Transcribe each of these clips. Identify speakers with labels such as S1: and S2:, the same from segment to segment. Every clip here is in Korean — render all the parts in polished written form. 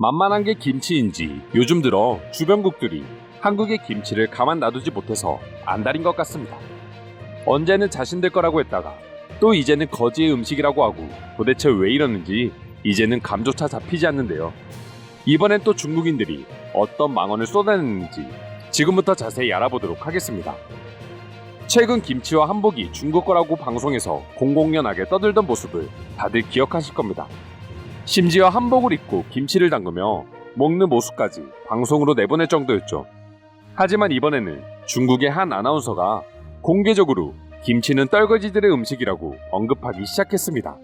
S1: 만만한 게 김치인지 요즘 들어 주변국들이 한국의 김치를 가만 놔두지 못해서 안달인 것 같습니다. 언제는 자신들 거라고 했다가 또 이제는 거지의 음식이라고 하고 도대체 왜 이러는지 이제는 감조차 잡히지 않는데요. 이번엔 또 중국인들이 어떤 망언을 쏟아냈는지 지금부터 자세히 알아보도록 하겠습니다. 최근 김치와 한복이 중국 거라고 방송에서 공공연하게 떠들던 모습을 다들 기억하실 겁니다. 심지어 한복을 입고 김치를 담그며 먹는 모습까지 방송으로 내보낼 정도였죠. 하지만 이번에는 중국의 한 아나운서가 공개적으로 김치는 떨거지들의 음식이라고 언급하기 시작했습니다.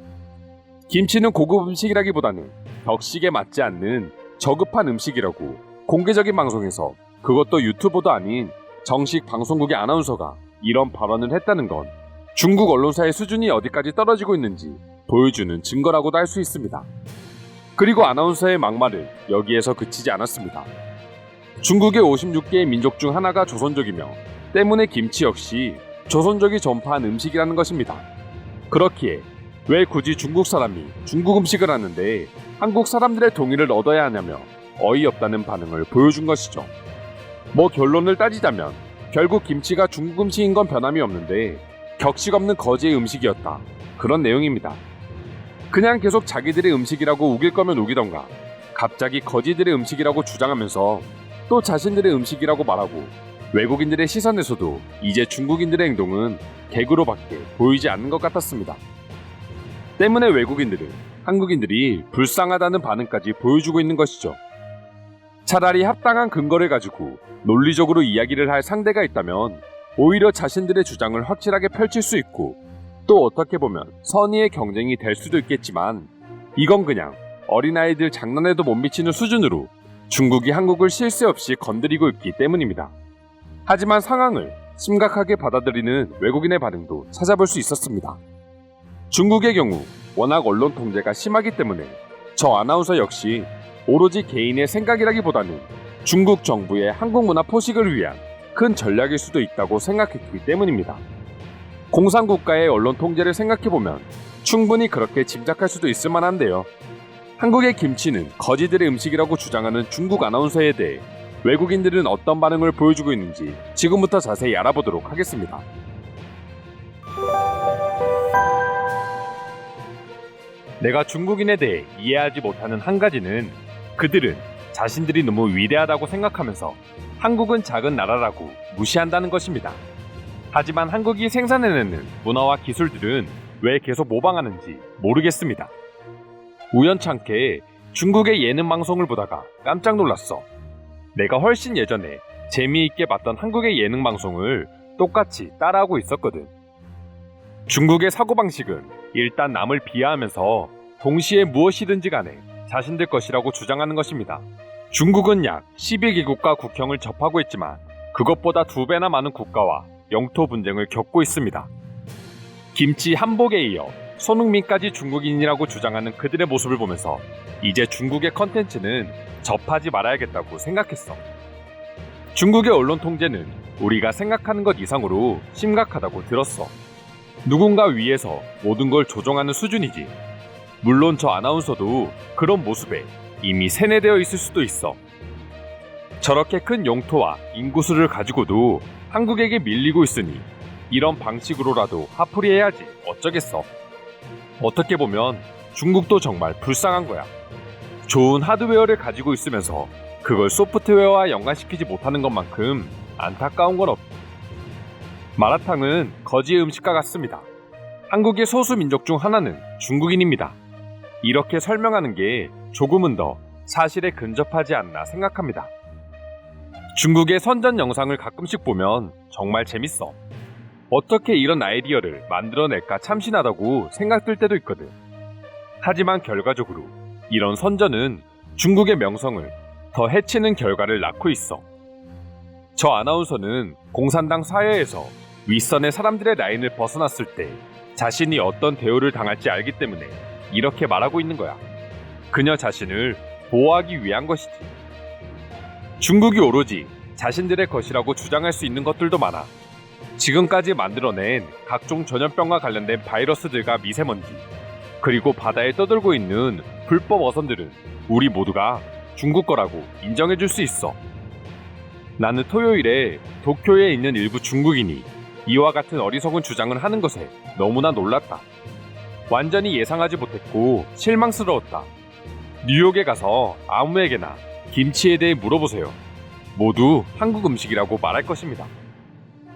S1: 김치는 고급 음식이라기보다는 격식에 맞지 않는 저급한 음식이라고 공개적인 방송에서, 그것도 유튜버도 아닌 정식 방송국의 아나운서가 이런 발언을 했다는 건 중국 언론사의 수준이 어디까지 떨어지고 있는지 보여주는 증거라고도 할 수 있습니다. 그리고 아나운서의 막말은 여기에서 그치지 않았습니다. 중국의 56개의 민족 중 하나가 조선족이며 때문에 김치 역시 조선족이 전파한 음식이라는 것입니다. 그렇기에 왜 굳이 중국 사람이 중국 음식을 하는데 한국 사람들의 동의를 얻어야 하냐며 어이없다는 반응을 보여준 것이죠. 뭐 결론을 따지자면 결국 김치가 중국 음식인 건 변함이 없는데 격식 없는 거지의 음식이었다, 그런 내용입니다. 그냥 계속 자기들의 음식이라고 우길 거면 우기던가 갑자기 거지들의 음식이라고 주장하면서 또 자신들의 음식이라고 말하고, 외국인들의 시선에서도 이제 중국인들의 행동은 개그로밖에 보이지 않는 것 같았습니다. 때문에 외국인들은 한국인들이 불쌍하다는 반응까지 보여주고 있는 것이죠. 차라리 합당한 근거를 가지고 논리적으로 이야기를 할 상대가 있다면 오히려 자신들의 주장을 확실하게 펼칠 수 있고, 또 어떻게 보면 선의의 경쟁이 될 수도 있겠지만 이건 그냥 어린아이들 장난에도 못 미치는 수준으로 중국이 한국을 쉴 새 없이 건드리고 있기 때문입니다. 하지만 상황을 심각하게 받아들이는 외국인의 반응도 찾아볼 수 있었습니다. 중국의 경우 워낙 언론 통제가 심하기 때문에 저 아나운서 역시 오로지 개인의 생각이라기보다는 중국 정부의 한국 문화 포식을 위한 큰 전략일 수도 있다고 생각했기 때문입니다. 공산국가의 언론 통제를 생각해보면 충분히 그렇게 짐작할 수도 있을 만한데요. 한국의 김치는 거지들의 음식이라고 주장하는 중국 아나운서에 대해 외국인들은 어떤 반응을 보여주고 있는지 지금부터 자세히 알아보도록 하겠습니다. 내가 중국인에 대해 이해하지 못하는 한 가지는 그들은 자신들이 너무 위대하다고 생각하면서 한국은 작은 나라라고 무시한다는 것입니다. 하지만 한국이 생산해내는 문화와 기술들은 왜 계속 모방하는지 모르겠습니다. 우연찮게 중국의 예능 방송을 보다가 깜짝 놀랐어. 내가 훨씬 예전에 재미있게 봤던 한국의 예능 방송을 똑같이 따라하고 있었거든. 중국의 사고방식은 일단 남을 비하하면서 동시에 무엇이든지 간에 자신들 것이라고 주장하는 것입니다. 중국은 약 12개국가 국경을 접하고 있지만 그것보다 2배나 많은 국가와 영토 분쟁을 겪고 있습니다. 김치 한복에 이어 손흥민까지 중국인이라고 주장하는 그들의 모습을 보면서 이제 중국의 컨텐츠는 접하지 말아야겠다고 생각했어. 중국의 언론 통제는 우리가 생각하는 것 이상으로 심각하다고 들었어. 누군가 위에서 모든 걸 조종하는 수준이지. 물론 저 아나운서도 그런 모습에 이미 세뇌되어 있을 수도 있어. 저렇게 큰 영토와 인구수를 가지고도 한국에게 밀리고 있으니 이런 방식으로라도 화풀이해야지 어쩌겠어. 어떻게 보면 중국도 정말 불쌍한 거야. 좋은 하드웨어를 가지고 있으면서 그걸 소프트웨어와 연관시키지 못하는 것만큼 안타까운 건 없다. 마라탕은 거지의 음식과 같습니다. 한국의 소수 민족 중 하나는 중국인입니다. 이렇게 설명하는 게 조금은 더 사실에 근접하지 않나 생각합니다. 중국의 선전 영상을 가끔씩 보면 정말 재밌어. 어떻게 이런 아이디어를 만들어낼까 참신하다고 생각들 때도 있거든. 하지만 결과적으로 이런 선전은 중국의 명성을 더 해치는 결과를 낳고 있어. 저 아나운서는 공산당 사회에서 윗선의 사람들의 라인을 벗어났을 때 자신이 어떤 대우를 당할지 알기 때문에 이렇게 말하고 있는 거야. 그녀 자신을 보호하기 위한 것이지. 중국이 오로지 자신들의 것이라고 주장할 수 있는 것들도 많아. 지금까지 만들어낸 각종 전염병과 관련된 바이러스들과 미세먼지, 그리고 바다에 떠돌고 있는 불법 어선들은 우리 모두가 중국 거라고 인정해줄 수 있어. 나는 토요일에 도쿄에 있는 일부 중국인이 이와 같은 어리석은 주장을 하는 것에 너무나 놀랐다. 완전히 예상하지 못했고 실망스러웠다. 뉴욕에 가서 아무에게나 김치에 대해 물어보세요. 모두 한국 음식이라고 말할 것입니다.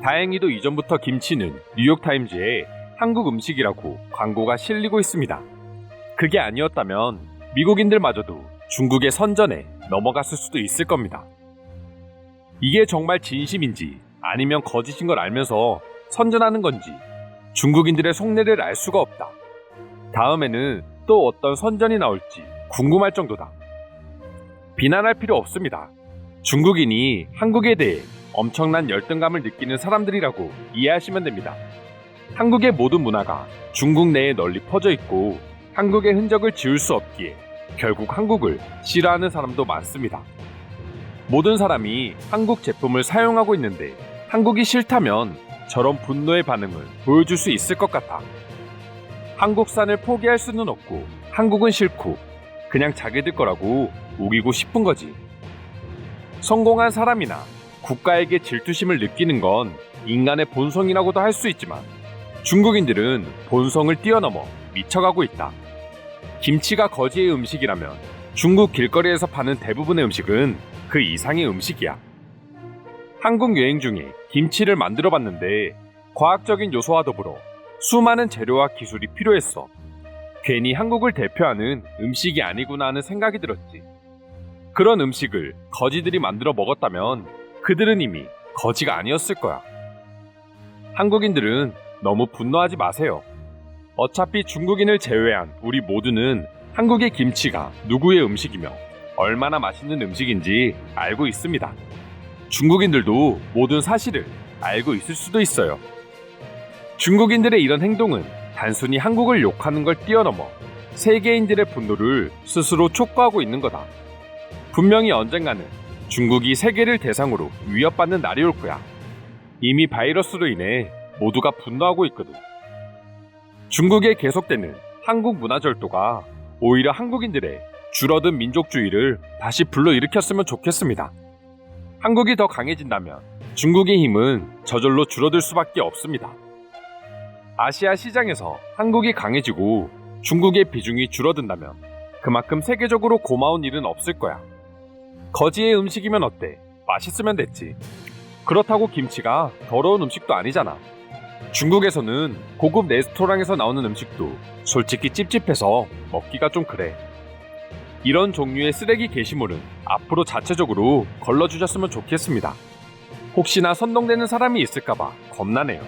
S1: 다행히도 이전부터 김치는 뉴욕타임즈에 한국 음식이라고 광고가 실리고 있습니다. 그게 아니었다면 미국인들마저도 중국의 선전에 넘어갔을 수도 있을 겁니다. 이게 정말 진심인지 아니면 거짓인 걸 알면서 선전하는 건지 중국인들의 속내를 알 수가 없다. 다음에는 또 어떤 선전이 나올지 궁금할 정도다. 비난할 필요 없습니다. 중국인이 한국에 대해 엄청난 열등감을 느끼는 사람들이라고 이해하시면 됩니다. 한국의 모든 문화가 중국 내에 널리 퍼져 있고 한국의 흔적을 지울 수 없기에 결국 한국을 싫어하는 사람도 많습니다. 모든 사람이 한국 제품을 사용하고 있는데 한국이 싫다면 저런 분노의 반응을 보여줄 수 있을 것 같아. 한국산을 포기할 수는 없고 한국은 싫고 그냥 자기들 거라고 우기고 싶은 거지. 성공한 사람이나 국가에게 질투심을 느끼는 건 인간의 본성이라고도 할 수 있지만 중국인들은 본성을 뛰어넘어 미쳐가고 있다. 김치가 거지의 음식이라면 중국 길거리에서 파는 대부분의 음식은 그 이상의 음식이야. 한국 여행 중에 김치를 만들어 봤는데 과학적인 요소와 더불어 수많은 재료와 기술이 필요했어. 괜히 한국을 대표하는 음식이 아니구나 하는 생각이 들었지. 그런 음식을 거지들이 만들어 먹었다면 그들은 이미 거지가 아니었을 거야. 한국인들은 너무 분노하지 마세요. 어차피 중국인을 제외한 우리 모두는 한국의 김치가 누구의 음식이며 얼마나 맛있는 음식인지 알고 있습니다. 중국인들도 모든 사실을 알고 있을 수도 있어요. 중국인들의 이런 행동은 단순히 한국을 욕하는 걸 뛰어넘어 세계인들의 분노를 스스로 촉구하고 있는 거다. 분명히 언젠가는 중국이 세계를 대상으로 위협받는 날이 올 거야. 이미 바이러스로 인해 모두가 분노하고 있거든. 중국에 계속되는 한국 문화 절도가 오히려 한국인들의 줄어든 민족주의를 다시 불러일으켰으면 좋겠습니다. 한국이 더 강해진다면 중국의 힘은 저절로 줄어들 수밖에 없습니다. 아시아 시장에서 한국이 강해지고 중국의 비중이 줄어든다면 그만큼 세계적으로 고마운 일은 없을 거야. 거지의 음식이면 어때? 맛있으면 됐지. 그렇다고 김치가 더러운 음식도 아니잖아. 중국에서는 고급 레스토랑에서 나오는 음식도 솔직히 찝찝해서 먹기가 좀 그래. 이런 종류의 쓰레기 게시물은 앞으로 자체적으로 걸러주셨으면 좋겠습니다. 혹시나 선동되는 사람이 있을까봐 겁나네요.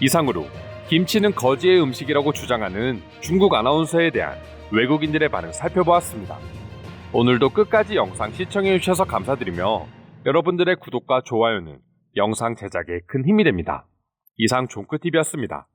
S1: 이상으로 김치는 거지의 음식이라고 주장하는 중국 아나운서에 대한 외국인들의 반응 살펴보았습니다. 오늘도 끝까지 영상 시청해주셔서 감사드리며 여러분들의 구독과 좋아요는 영상 제작에 큰 힘이 됩니다. 이상 종크TV였습니다.